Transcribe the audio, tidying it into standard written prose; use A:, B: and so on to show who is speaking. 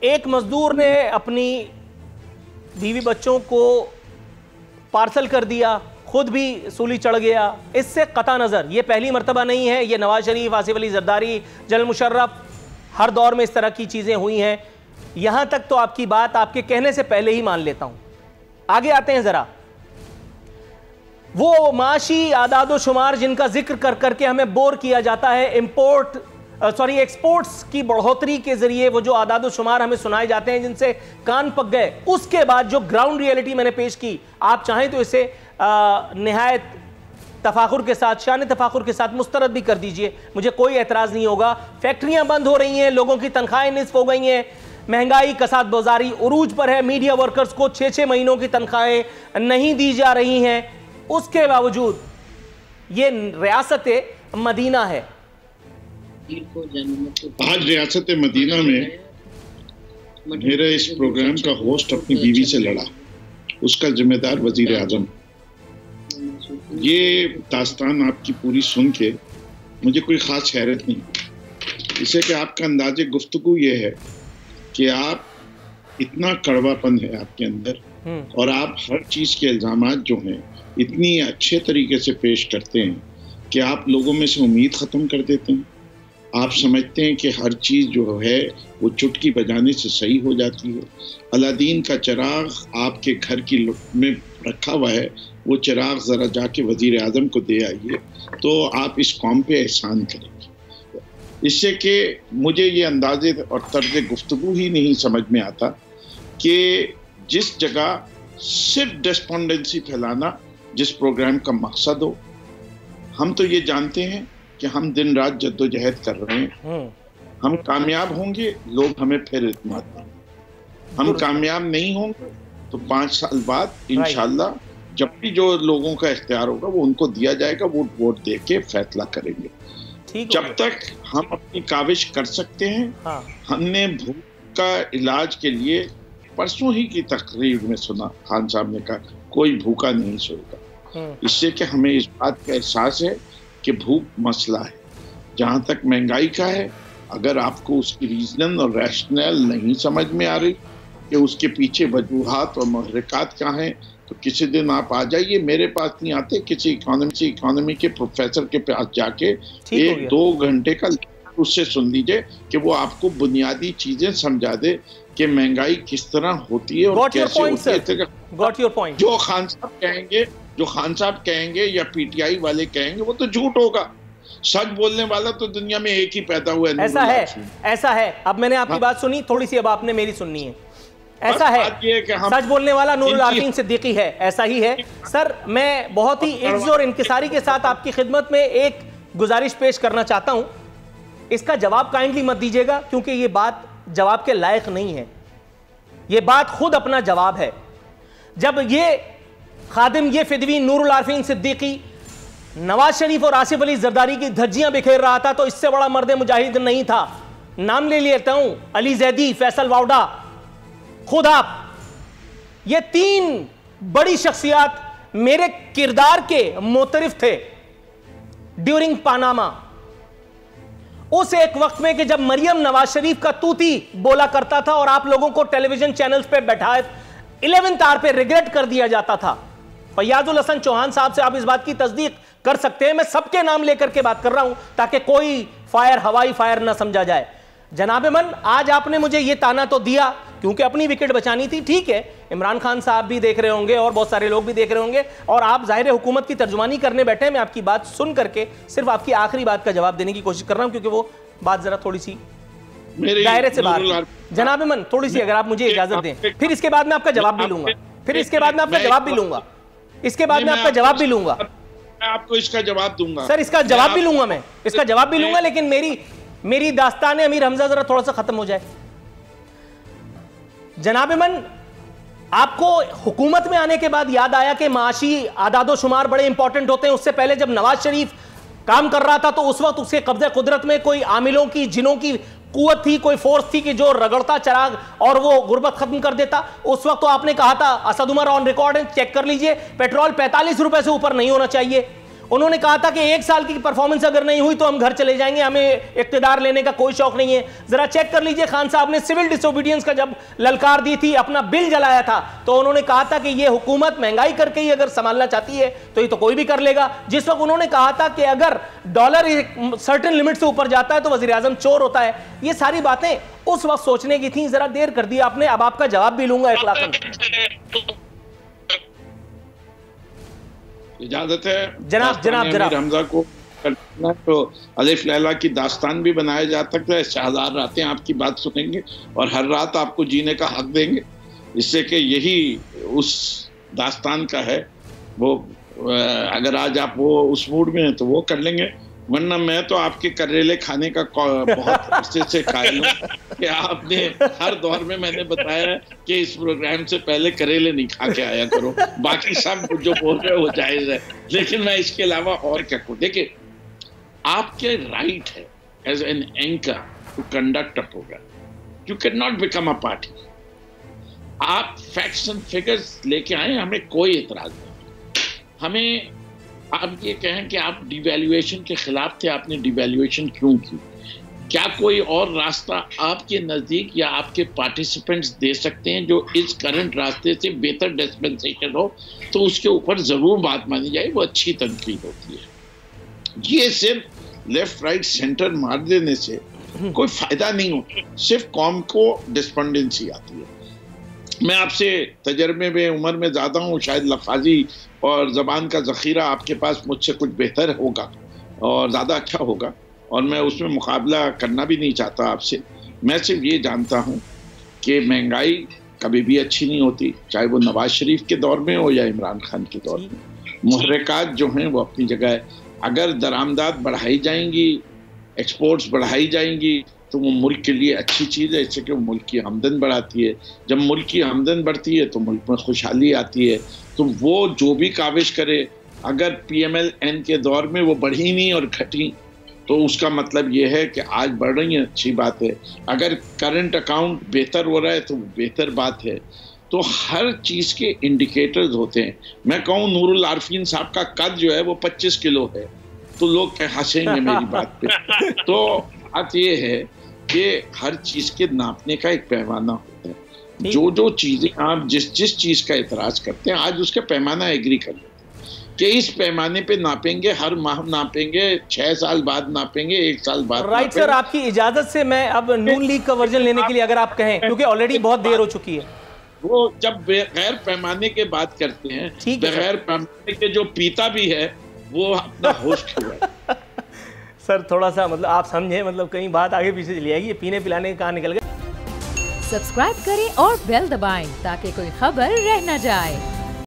A: ایک مزدور نے اپنی بیوی بچوں کو پارسل کر دیا، خود بھی سولی چڑھ گیا، اس سے قطع نظر یہ پہلی مرتبہ نہیں ہے، یہ نواز شریف، آصف علی زرداری، جنرل مشرف، ہر دور میں اس طرح کی چیزیں ہوئی ہیں۔ یہاں تک تو آپ کی بات آپ کے کہنے سے پہلے ہی مان لیتا ہوں۔ آگے آتے ہیں ذرا، وہ معاشی اعداد و شمار جن کا ذکر کر کر کے ہمیں بور کیا جاتا ہے، ایکسپورٹس کی بڑھوتری کے ذریعے وہ جو اعداد و شمار ہمیں سنائے جاتے ہیں جن سے کان پک گئے، اس کے بعد جو گراؤنڈ ریئلٹی میں نے پیش کی، آپ چاہیں تو اسے نہایت تفاخر کے ساتھ، شان تفاخر کے ساتھ مسترد بھی کر دیجئے، مجھے کوئی اعتراض نہیں ہوگا۔ فیکٹریاں بند ہو رہی ہیں، لوگوں کی تنخواہیں نصف ہو گئی ہیں، مہنگائی کساد بازاری عروج پر ہے، میڈیا ورکرز کو 6 مہینوں کی تنخواہیں نہیں دی جا رہی ہیں، اس کے باوجود یہ ریاست مدینہ ہے۔
B: آج ریاست مدینہ میں میرا اس پروگرام کا ہوسٹ اپنی بیوی سے لڑا، اس کا ذمہ دار وزیر اعظم۔ یہ داستان آپ کی پوری سن کے مجھے کوئی خاص حیرت نہیں، اسے کہ آپ کا انداز گفتگو یہ ہے کہ آپ اتنا کڑوا پن ہے آپ کے اندر، اور آپ ہر چیز کے الزامات جو ہیں اتنی اچھے طریقے سے پیش کرتے ہیں کہ آپ لوگوں میں سے امید ختم کر دیتے ہیں۔ آپ سمجھتے ہیں کہ ہر چیز جو ہے وہ چٹکی بجانے سے صحیح ہو جاتی ہے۔ الادین کا چراغ آپ کے گھر کی میں رکھا ہوا ہے، وہ چراغ ذرا جا کے وزیر اعظم کو دے آئیے تو آپ اس قوم پہ احسان کریں گے۔ اس سے کہ مجھے یہ اندازے اور طرز گفتگو ہی نہیں سمجھ میں آتا کہ جس جگہ صرف ڈسپونڈنسی پھیلانا جس پروگرام کا مقصد ہو، ہم تو یہ جانتے ہیں کہ ہم دن رات جد و جہد کر رہے ہیں، ہم کامیاب ہوں گے، لوگ ہمیں پھر اعتماد دیں گے، ہم کامیاب نہیں ہوں گے تو 5 سال بعد انشاءاللہ جب بھی جو لوگوں کا اختیار ہوگا وہ ان کو دیا جائے گا، وہ ووٹ دے کے فیصلہ کریں گے۔ جب تک ہم اپنی کاوش کر سکتے ہیں، ہم نے بھوک کا علاج کے لیے پرسوں ہی کی تقریر میں سنا، خان صاحب نے کہا کوئی بھوکا نہیں سوئے گا، اس سے کہ ہمیں اس بات کا احساس ہے کہ بھوک مسئلہ ہے۔ جہاں تک مہنگائی کا ہے، اگر آپ کو اس کی ریزنل اور ریشنل نہیں سمجھ میں آ رہی کہ اس کے پیچھے وجوہات اور محرکات کیا ہیں، تو کسی دن آپ آ جائیے، میرے پاس نہیں آتے، کسی اکانومی کے پروفیسر کے پاس جا کے 1-2 گھنٹے کا اس سے سن لیجئے کہ وہ آپ کو بنیادی چیزیں سمجھا دے کہ مہنگائی کس طرح ہوتی ہے اور کیسے ہوتی ہے۔ جو خان صاحب کہیں گے یا پی ٹی آئی والے کہیں گے وہ تو جھوٹ ہوگا، سچ بولنے والا تو دنیا میں ایک ہی پیدا ہوا ہے۔
A: ایسا ہے۔ اب میں نے آپ کی بات سنی، تھوڑی سی اب آپ نے میری سننی ہے۔ ایسا ہے، سچ بولنے والا نور العارفین صدیقی ہے، ایسا ہی ہے۔ سر، میں بہت ہی عجز اور انکساری کے ساتھ آپ کی خدمت میں ایک گزارش پیش کرنا چاہتا ہوں، اس کا جواب کائنڈلی مت دیجیے گا کیونکہ یہ بات جواب کے لائق نہیں ہے، یہ بات خود اپنا جواب ہے۔ جب یہ خادم، یہ فدوی نور العارفین صدیقی نواز شریف اور آصف علی زرداری کی دھجیاں بکھیر رہا تھا تو اس سے بڑا مرد مجاہد نہیں تھا۔ نام لے لیتا ہوں، علی زیدی، فیصل واوڈا، خود آپ، یہ 3 بڑی شخصیات میرے کردار کے معترف تھے ڈیورنگ پاناما۔ اس ایک وقت میں کہ جب مریم نواز شریف کا توتی بولا کرتا تھا اور آپ لوگوں کو ٹیلی ویژن چینلز پہ بیٹھائے 11th آور پہ ریگریٹ کر دیا جاتا تھا۔ فیاض الحسن چوہان صاحب سے آپ اس بات کی تصدیق کر سکتے ہیں، میں سب کے نام لے کر کے بات کر رہا ہوں تاکہ کوئی ہوائی فائر نہ سمجھا جائے۔ جناب من، آج آپ نے مجھے یہ تانا تو دیا کیونکہ اپنی وکٹ بچانی تھی، ٹھیک ہے، عمران خان صاحب بھی دیکھ رہے ہوں گے اور بہت سارے لوگ بھی دیکھ رہے ہوں گے اور آپ ظاہر حکومت کی ترجمانی کرنے بیٹھے ہیں۔ میں آپ کی بات سن کر کے صرف آپ کی آخری بات کا جواب دینے کی کوشش کر رہا ہوں کیونکہ وہ بات ذرا تھوڑی سی دائرے سے باہر۔ جناب من، تھوڑی سی اگر آپ مجھے اجازت دیں، پھر اس کے بعد میں آپ کا جواب بھی لوں گا، میں آپ کا جواب بھی لوں گا،
B: میں آپ کو اس کا جواب دوں گا۔
A: سر، اس کا جواب بھی لوں گا، میں اس کا جواب بھی لوں گا، لیکن میری داستان امیر حمزہ ذرا تھوڑا سا ختم ہو جائے۔ جناب من، آپ کو حکومت میں آنے کے بعد یاد آیا کہ معاشی اعداد و شمار بڑے امپورٹنٹ ہوتے ہیں۔ اس سے پہلے جب نواز شریف کام کر رہا تھا تو اس وقت اس کے قبضہ قدرت میں کوئی عاملوں کی، جنوں کی قوت تھی، کوئی فورس تھی کہ جو رگڑتا چراغ اور وہ غربت ختم کر دیتا۔ اس وقت تو آپ نے کہا تھا، اسد عمر آن ریکارڈ ہے، چیک کر لیجئے، پیٹرول 45 روپے سے اوپر نہیں ہونا چاہیے۔ انہوں نے کہا تھا کہ 1 سال کی پرفارمنس اگر نہیں ہوئی تو ہم گھر چلے جائیں گے, ہمیں اقتدار لینے کا کوئی شوق نہیں ہے. ذرا چیک کر لیجئے, خان صاحب نے سول ڈس اوبیڈینس کا جب للکار دی تھی, اپنا بل جلایا تھا, تو انہوں نے کہا تھا کہ یہ حکومت مہنگائی کر کے ہی اگر سنبھالنا چاہتی ہے تو یہ تو کوئی بھی کر لے گا. جس وقت انہوں نے کہا تھا کہ اگر ڈالر سرٹن لمٹ سے اوپر جاتا ہے تو وزیر اعظم چور ہوتا ہے, یہ ساری باتیں اس وقت سوچنے کی تھیں. ذرا دیر کر دی آپ نے, اب آپ کا جواب بھی لوں گا اخلاقاً.
B: اجازت ہے
A: جناب
B: حمزہ کو تو الف لیلا کی داستان بھی بنایا جا سکتا ہے. شہزاد راتیں آپ کی بات سنیں گے اور ہر رات آپ کو جینے کا حق دیں گے, اس سے کہ یہی اس داستان کا ہے. وہ اگر آج آپ وہ اس موڈ میں ہیں تو وہ کر لیں گے, ورنہ میں تو آپ کے کریلے کھانے کا بہت عرصے سے قائل ہوں کہ آپ نے ہر دور میں نے بتایا ہے کہ اس پروگرام سے پہلے کریلے نہیں کھا کے آیا کرو, باقی سب جو بول رہے وہ جائز ہے, لیکن میں اس کے علاوہ اور کیا کہوں. دیکھیں, آپ کے رائٹ ہے as an anchor to conduct a program. You can not become a party. آپ فیکٹس اینڈ فگرز لے کے آئیں, ہمیں کوئی اعتراض نہیں. ہمیں آپ یہ کہیں کہ آپ ڈی ویلیویشن کے خلاف تھے, آپ نے ڈی ویلیویشن کیوں کی؟ کیا کوئی اور راستہ آپ کے نزدیک یا آپ کے پارٹیسپینٹس دے سکتے ہیں جو اس کرنٹ راستے سے بہتر ڈسپنسیشن ہو؟ تو اس کے اوپر ضرور بات مانی جائے, وہ اچھی تنقید ہوتی ہے. یہ صرف لیفٹ رائٹ سینٹر مار دینے سے کوئی فائدہ نہیں ہوتا, صرف قوم کو ڈسپنڈنسی آتی ہے. میں آپ سے تجربے میں عمر میں زیادہ ہوں, شاید لفاظی اور زبان کا ذخیرہ آپ کے پاس مجھ سے کچھ بہتر ہوگا اور زیادہ اچھا ہوگا, اور میں اس میں مقابلہ کرنا بھی نہیں چاہتا آپ سے. میں صرف یہ جانتا ہوں کہ مہنگائی کبھی بھی اچھی نہیں ہوتی, چاہے وہ نواز شریف کے دور میں ہو یا عمران خان کے دور میں. محرکات جو ہیں وہ اپنی جگہ ہے. اگر درآمدات بڑھائی جائیں گی, ایکسپورٹس بڑھائی جائیں گی, تو وہ ملک کے لیے اچھی چیز ہے, اس سے کہ وہ ملک کی آمدن بڑھاتی ہے. جب ملک کی آمدن بڑھتی ہے تو ملک میں خوشحالی آتی ہے. تو وہ جو بھی کاوش کرے, اگر پی ایم ایل این کے دور میں وہ بڑھی نہیں اور گھٹی, تو اس کا مطلب یہ ہے کہ آج بڑھ رہی ہیں, اچھی بات ہے. اگر کرنٹ اکاؤنٹ بہتر ہو رہا ہے تو بہتر بات ہے. تو ہر چیز کے انڈیکیٹرز ہوتے ہیں. میں کہوں نور العارفین صاحب کا قد جو ہے وہ 25 کلو ہے, تو لوگ ہنسیں گے میری بات پہ. تو بات یہ ہے کہ ہر چیز کے ناپنے کا ایک پیمانہ ہوتا ہے. جو چیزیں آپ جس چیز کا اعتراض کرتے ہیں, آج اس کا پیمانہ ایگری کر لیتے ہیں کہ اس پیمانے پہ ناپیں گے, ہر ماہ ناپیں گے, 6 سال بعد ناپیں گے, 1 سال بعد.
A: رائٹ سر, آپ کی اجازت سے میں اب نون لیگ کا ورژن لینے کے لیے اگر آپ کہیں, کیونکہ آلریڈی بہت دیر ہو چکی ہے.
B: وہ جب بغیر پیمانے کے بات کرتے ہیں, بغیر پیمانے کے جو پیتا بھی ہے وہ اپنا ہوش کھو ہے.
A: سر تھوڑا سا مطلب آپ سمجھیں, مطلب کہیں بات آگے پیچھے چلی جائے گی, یہ پینے پلانے کا کہاں نکل گئے.
C: سبسکرائب کریں اور بیل دبائیں تاکہ کوئی خبر رہ نہ جائے.